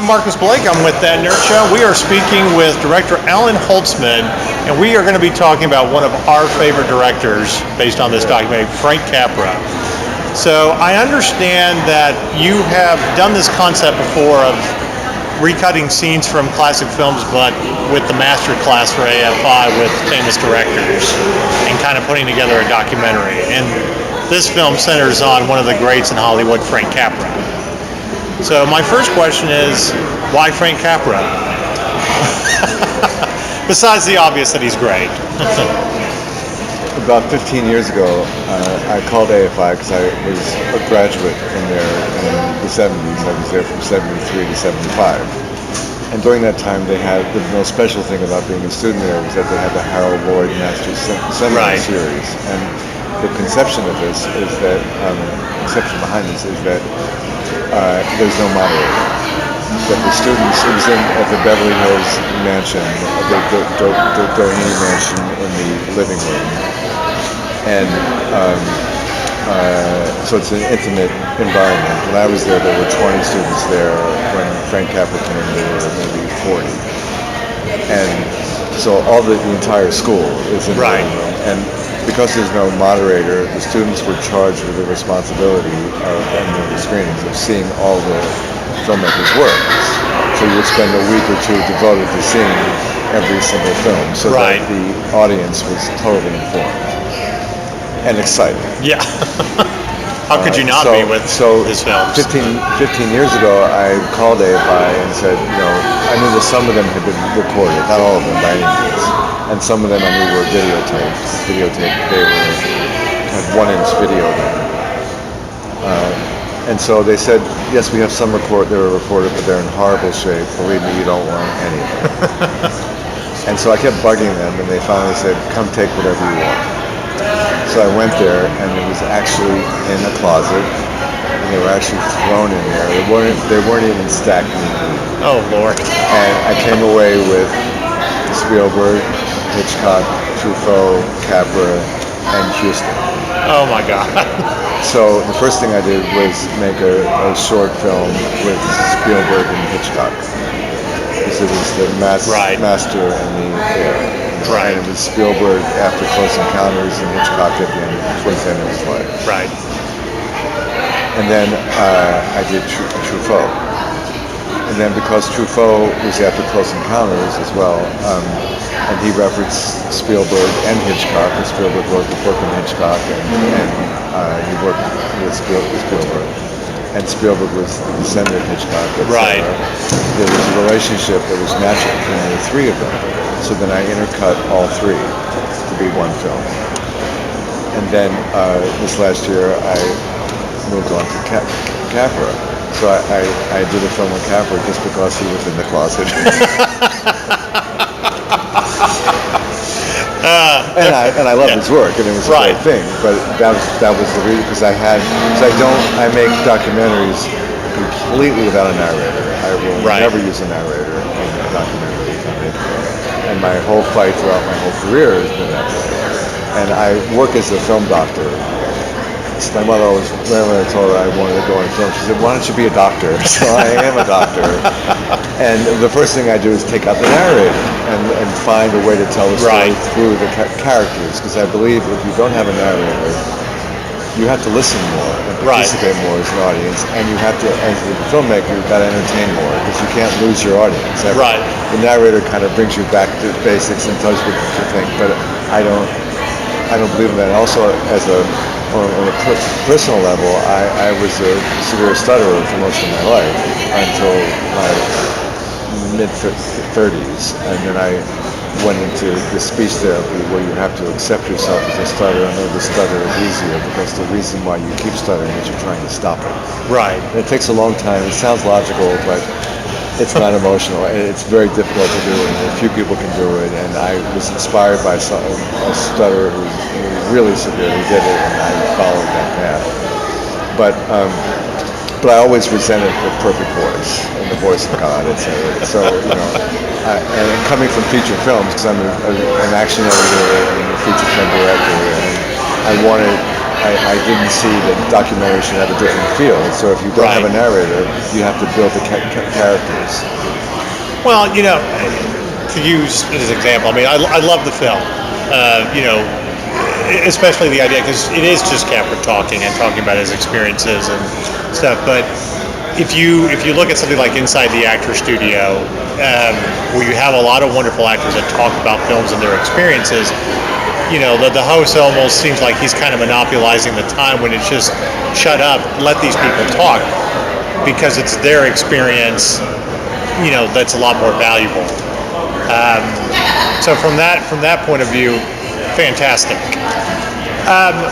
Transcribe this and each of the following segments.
Marcus Blake. I'm with That Nerd Show. We are speaking with director Alan Holzman, and we are going to be talking about one of our favorite directors based on this documentary, Frank Capra. So I understand that you have done this concept before of recutting scenes from classic films, but with the master class for AFI with famous directors and kind of putting together a documentary. And this film centers on one of the greats in Hollywood, Frank Capra. So my first question is, why Frank Capra? Besides the obvious that he's great. About 15 years ago, I called AFI because I was a graduate from there in the 70s. I was there from 73 to 75. And during that time, the most special thing about being a student there was that they had the Harold Lloyd Masters Seminar Series. And the conception of this is that, conception behind this is that there's no moderator. That the students, it was at the Beverly Hills mansion, the Doheny mansion in the living room. And so it's an intimate environment. When I was there were 20 students there. When Frank Capra came, there were maybe 40. And so the entire school is in the living room. And because there's no moderator, the students were charged with the responsibility of, and the screenings, of seeing all the filmmakers' works. So you would spend a week or two devoted to seeing every single film, so that the audience was totally informed and excited. Yeah. How could you not be with his films? 15 years ago, I called AFI and said, I knew that some of them had been recorded, not all of them by any means. And some of them I knew were videotaped. They had 1-inch video then. And so they said, yes, we have some they were recorded, but they're in horrible shape. Believe me, you don't want any of them. And so I kept bugging them, and they finally said, come take whatever you want. So I went there, and it was actually in a closet, and they were actually thrown in there. They weren't even stacked neatly. Oh, Lord. And I came away with Spielberg, Hitchcock, Truffaut, Capra, and Houston. Oh my God. So the first thing I did was make a short film with Spielberg and Hitchcock. Because it was the master and the heir. And it was Spielberg after Close Encounters and Hitchcock at the end, towards the end of his life. Right. And then I did Truffaut. And then because Truffaut was after Close Encounters as well, and he referenced Spielberg and Hitchcock, and Spielberg worked with Hitchcock, and he worked with Spielberg. And Spielberg was the descendant of Hitchcock. Right. There was a relationship that was natural between the three of them. So then I intercut all three to be one film. And then this last year I moved on to Capra. So I did a film with Capra just because he was in the closet. And I love his work, and it was a great thing. But that was the reason, because I make documentaries completely without a narrator. I will never use a narrator in documentaries. And my whole fight throughout my whole career has been that way. And I work as a film doctor. My mother always, whenever I told her I wanted to go into film, she said, why don't you be a doctor? So I am a doctor. And the first thing I do is take out the narrator and find a way to tell the story through the characters. Because I believe if you don't have a narrator, you have to listen more and participate more as an audience. And you have to, as a filmmaker, you've got to entertain more, because you can't lose your audience. The narrator kind of brings you back to basics and tells you what to think. But I don't believe in that. Also, on a personal level, I was a severe stutterer for most of my life until my mid-30s, and then I went into the speech therapy where you have to accept yourself as a stutterer and know the stutter is easier, because the reason why you keep stuttering is you're trying to stop it. Right. And it takes a long time. It sounds logical, but it's not emotional. It's very difficult to do, and few people can do it. And I was inspired by a stutterer who really severely did it, and I followed that path. But I always resented the perfect voice and the voice of God, etc. So and coming from feature films, because I'm an action editor and a feature film director, and I wanted I didn't see that documentary should have a different feel. So if you don't have a narrator, you have to build the characters. Well, to use as an example, I mean, I love the film, especially the idea, because it is just Capra talking about his experiences and stuff. But if you look at something like Inside the Actor Studio, where you have a lot of wonderful actors that talk about films and their experiences, the host almost seems like he's kind of monopolizing the time when it's just shut up, let these people talk, because it's their experience, that's a lot more valuable. So from that point of view, fantastic.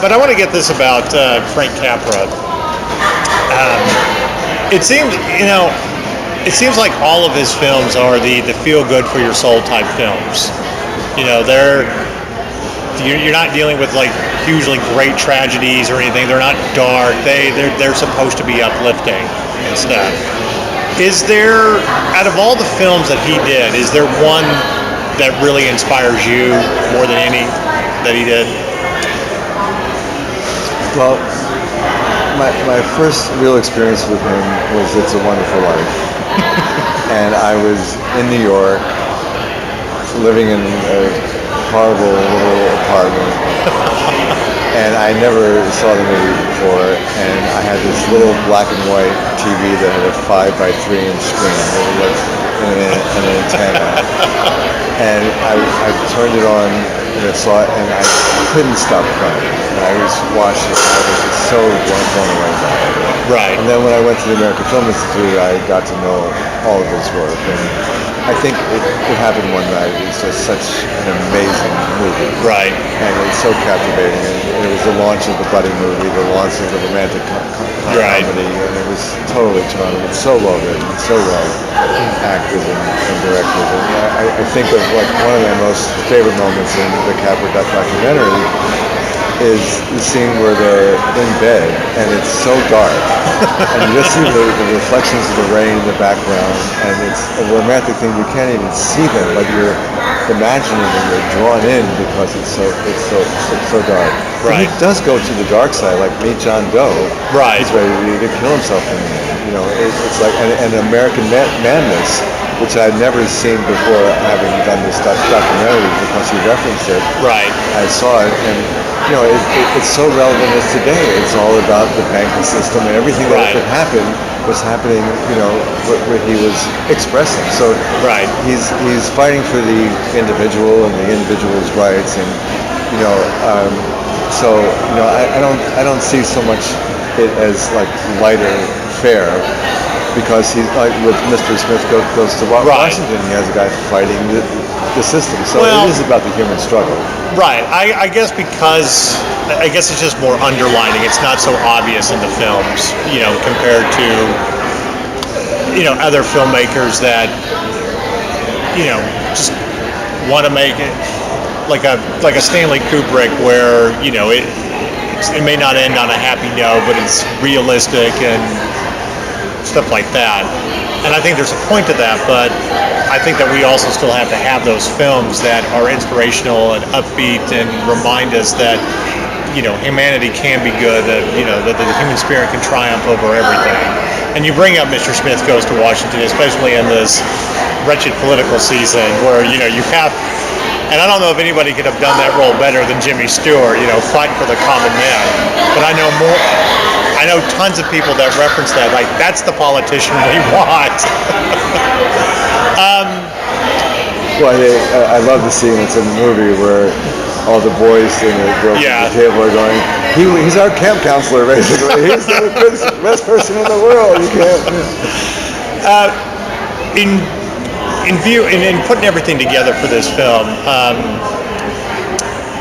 But I want to get this about Frank Capra. It seems like all of his films are the feel good for your soul type films. You're not dealing with like hugely great tragedies or anything. They're not dark. They're supposed to be uplifting and stuff. Is there, out of all the films that he did, is there one that really inspires you more than any that he did? Well, my first real experience with him was It's a Wonderful Life. And I was in New York, living in a horrible little apartment. And I never saw the movie before, and I had this little black and white TV that had a 5x3-inch screen. It was like an antenna. And I turned it on and I saw it, and I couldn't stop crying. And I just watched it, and I was just so blown away by it. Right. And then when I went to the American Film Institute, I got to know all of his work. And I think it happened one night. It's just such an amazing movie. Right. And it's so captivating. And it was the launch of the buddy movie, the launch of the romantic comedy, and it was totally charming. It's so well written, so well acted and directed. And I think of like one of my most favorite moments in the Capra documentary is the scene where they're in bed and it's so dark and you just see the reflections of the rain in the background, and it's a romantic thing. You can't even see them, but you're imagining and you're drawn in because it's so dark. Right. And he does go to the dark side, like Meet John Doe. Right. He's ready to kill himself in the end. It's like an American madness, which I'd never seen before, having done this documentary, because he referenced it. Right. I saw it, and it's so relevant as today. It's all about the banking system, and everything that could happen was happening. Where he was expressing. So he's fighting for the individual and the individual's rights, and I don't see so much it as like lighter fare. Because he's like with Mr. Smith goes to Washington, he has a guy fighting the system. So it is about the human struggle. Right. I guess because it's just more underlining. It's not so obvious in the films, compared to other filmmakers that just want to make it like a Stanley Kubrick, where it may not end on a happy note, but it's realistic and stuff like that. And I think there's a point to that, but I think that we also still have to have those films that are inspirational and upbeat and remind us that humanity can be good, that that the human spirit can triumph over everything. And you bring up Mr. Smith Goes to Washington, especially in this wretched political season where you have, and I don't know if anybody could have done that role better than Jimmy Stewart, fighting for the common man. But I know tons of people that reference that, like, that's the politician we want. Well, I love the scene that's in the movie where all the boys and the girls at the table are going, he's our camp counselor, basically. He's the best person in the world. You can't. In putting everything together for this film,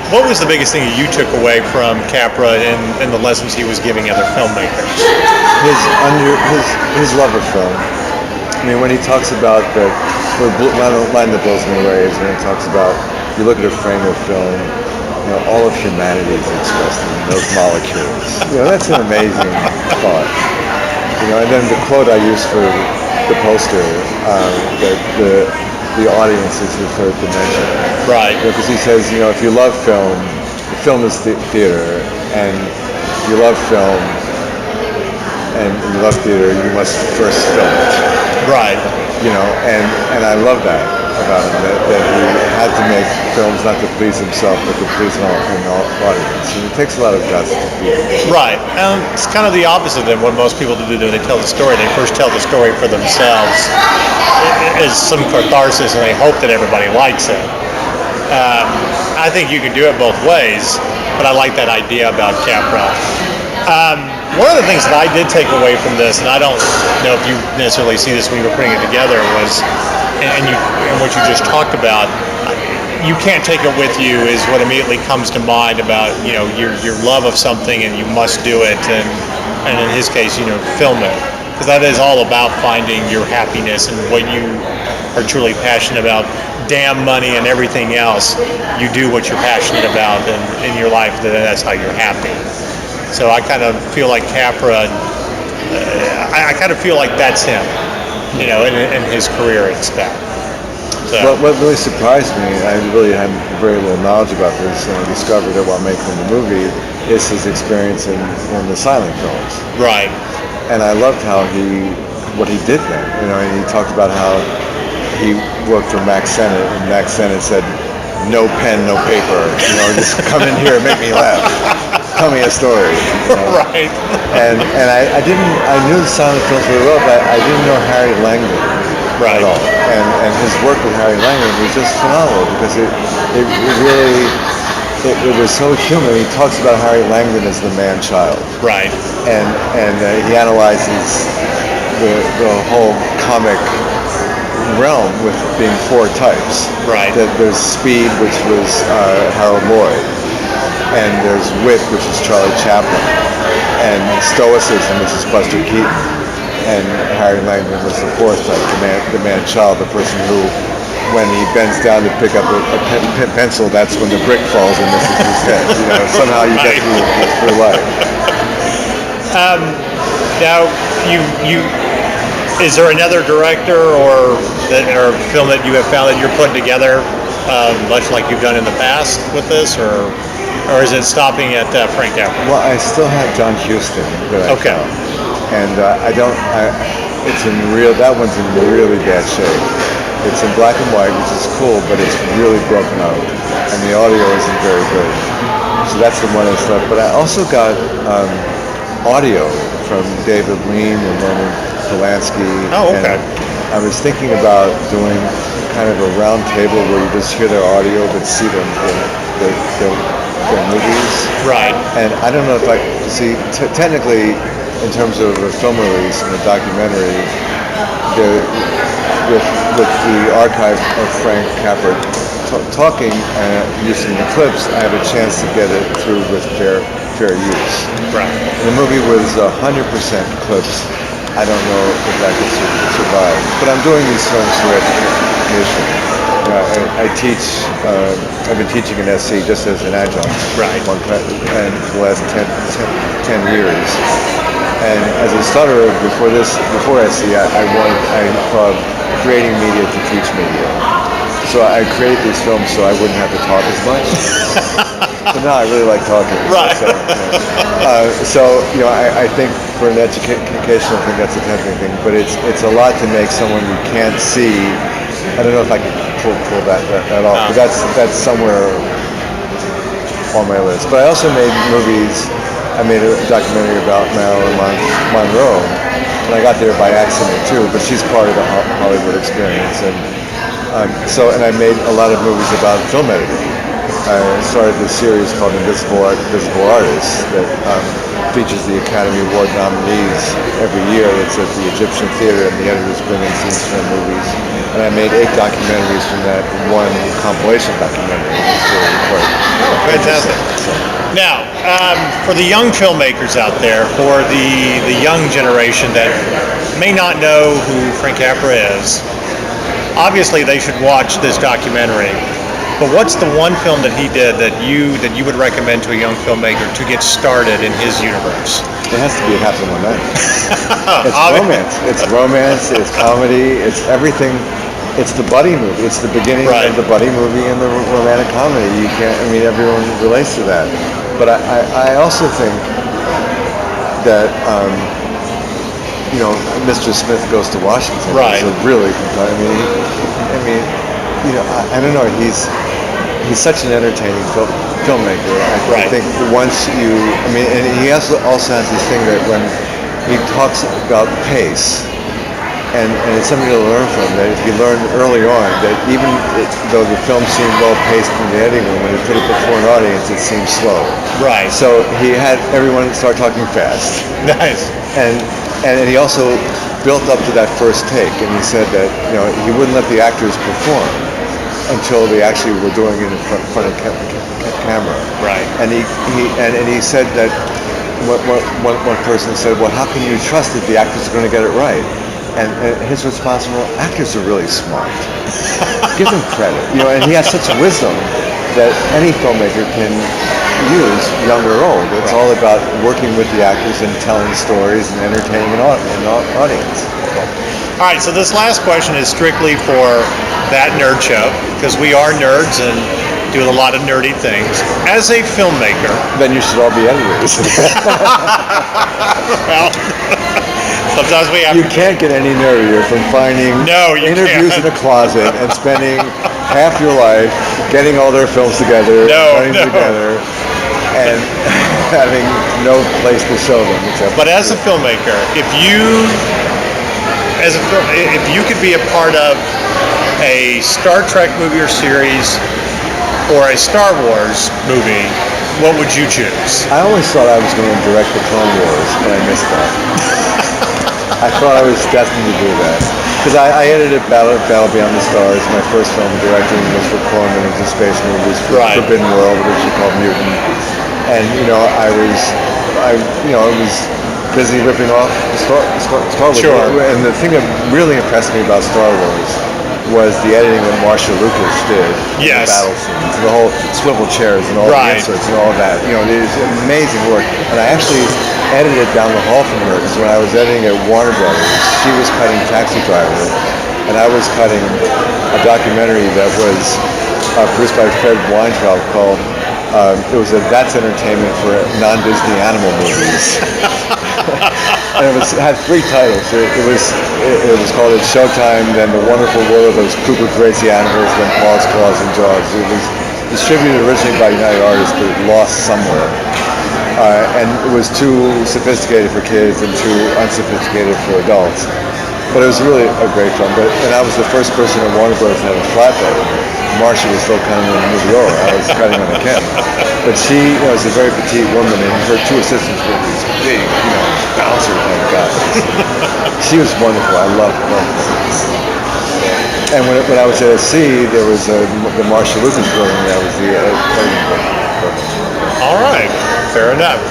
what was the biggest thing that you took away from Capra and the lessons he was giving other filmmakers? His love of film. I mean, when he talks about the line that blows me away is when he talks about, you look at a frame of film, all of humanity is expressed in those molecules. That's an amazing thought. And then the quote I used for the poster, that the audience is the third dimension. Right. Because he says, if you love film, film is theater, and you love film and you love theater, you must first film it. Right. You know, and I love that about him, that he had to make films not to please himself, but to please an audience. And it takes a lot of guts to do it. Right. It's kind of the opposite than what most people do. They tell the story. They first tell the story for themselves as some catharsis, and they hope that everybody likes it. I think you can do it both ways, but I like that idea about Capra. One of the things that I did take away from this, and I don't know if you necessarily see this when you were putting it together, was, and what you just talked about, you can't take it with you is what immediately comes to mind about, you know, your love of something and you must do it, and in his case, you know, film it. Because that is all about finding your happiness and what you are truly passionate about. Damn money and everything else, you do what you're passionate about, and in your life, that's how you're happy. So I kind of feel like Capra, I kind of feel like that's him, you know, in his career and stuff. So. What really surprised me, I really had very little knowledge about this, and I discovered it while making the movie, is his experience in the silent films. Right. And I loved what he did then, you know, and he talked about how he worked for Max Sennett, and Max Sennett said, no pen, no paper, you know, just come in here and make me laugh. Tell me a story. You know? Right. And I knew the silent films really well, but I didn't know Harry Langdon at all. And his work with Harry Langdon was just phenomenal because it was so human. He talks about Harry Langdon as the man-child. Right. And he analyzes the whole comic realm with being four types. Right. That there's Speed, which was Harold Lloyd, and there's Wit, which is Charlie Chaplin, and Stoicism, which is Buster Keaton, and Harry Langdon was the fourth type, the man-child, the person who, when he bends down to pick up a pencil, that's when the brick falls and misses his head. You know, somehow you get through life. Now, is there another director or film that you have found that you're putting together, much like you've done in the past with this, or is it stopping at Frank Capra? Well, I still have John Huston that I found, and that one's in really bad shape. It's in black and white, which is cool, but it's really broken up, and the audio isn't very good. So that's the one that's left. But I also got audio from David Lean and Roman Polanski. Oh, okay. And I was thinking about doing kind of a round table where you just hear their audio but see their movies. Right. And I don't know if I see technically in terms of a film release and a documentary, with the archive of Frank Capra talking and using the clips, I have a chance to get it through with fair use. Right. The movie was 100% clips. I don't know if that could survive. But I'm doing these films for education. I teach, I've been teaching in SC just as an adjunct. Right. And for the last 10 years. And as a stutterer, before SC, I thought creating media to teach media. So I created these films so I wouldn't have to talk as much. But now I really like talking. Right. So you know, I think for an educational thing, that's a tempting thing. But it's a lot to make someone you can't see. I don't know if I could pull that off. But that's somewhere on my list. But I also made movies. I made a documentary about Marilyn Monroe, and I got there by accident too. But she's part of the Hollywood experience, and I made a lot of movies about film editing. I started this series called Invisible Artists that features the Academy Award nominees every year. It's at the Egyptian Theater, and the editors bring in scenes from movies. And I made 8 documentaries from that one compilation documentary. It's really quite fantastic. Now, for the young filmmakers out there, for the young generation that may not know who Frank Capra is, obviously they should watch this documentary. But what's the one film that he did that you would recommend to a young filmmaker to get started in his universe? It has to be Half the Moment. It's romance. It's romance. It's comedy. It's everything. It's the buddy movie. It's the beginning of the buddy movie and the romantic comedy. You can't. I mean, everyone relates to that. But I also think that Mr. Smith Goes to Washington Right. is a really compelling. I don't know. He's such an entertaining filmmaker. I think once and he also has this thing that when he talks about pace, and it's something to learn from. That he learned early on that even though the film seemed well paced in the editing room, when he put it before an audience, it seemed slow. Right. So he had everyone start talking fast. Nice. And he also built up to that first take, and he said that he wouldn't let the actors perform until they actually were doing it in front of camera. Right. And he said that one person said, well, how can you trust that the actors are going to get it right? And his response was, actors are really smart. Give them credit. And he has such wisdom that any filmmaker can use, young or old. It's all about working with the actors and telling stories and entertaining an audience. All right, so this last question is strictly for That Nerd Show, because we are nerds and do a lot of nerdy things. As a filmmaker... Then you should all be editors. Well, sometimes we have... You can't get any nerdier from finding interviews in a closet and spending half your life getting all their films together, putting them together, and having no place to show them. But as a filmmaker, if you could be a part of a Star Trek movie or series or a Star Wars movie, what would you choose? I always thought I was going to direct the Clone Wars, but I missed that. I thought I was destined to do that. Because I edited Battle Beyond the Stars. My first film directing was for Corman. It was a space movie. It was for Forbidden World, which we called Mutant. And I was busy ripping off Star Wars. Sure. And the thing that really impressed me about Star Wars was the editing that Marcia Lucas did. Yes. The battle scenes, the whole swivel chairs and all the inserts and all that. It was amazing work. And I actually edited down the hall from her, because when I was editing at Warner Brothers, she was cutting Taxi Driver, and I was cutting a documentary that was produced by Fred Weintraub called it was That's Entertainment for Non-Disney Animal Movies. And it had 3 titles. It was called It's Showtime, then The Wonderful World of Those Cooper Crazy Animals, then Paws, Claws, and Jaws. It was distributed originally by United Artists, but it lost somewhere. And it was too sophisticated for kids and too unsophisticated for adults. But it was really a great film. And I was the first person at Warner Bros. To have a flatbed. Marcia was still cutting on the movie. I was cutting on the camera. But she was a very petite woman, and her 2 assistants were these big, bouncer type guys. She was wonderful. I loved her. And when I was at SC, there was the Marcia Lucas building. That was the editing building. All right, fair enough.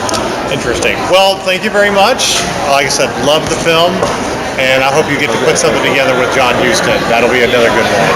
Interesting. Well, thank you very much. Like I said, love the film, and I hope you get to put something together with John Huston. That'll be another good one.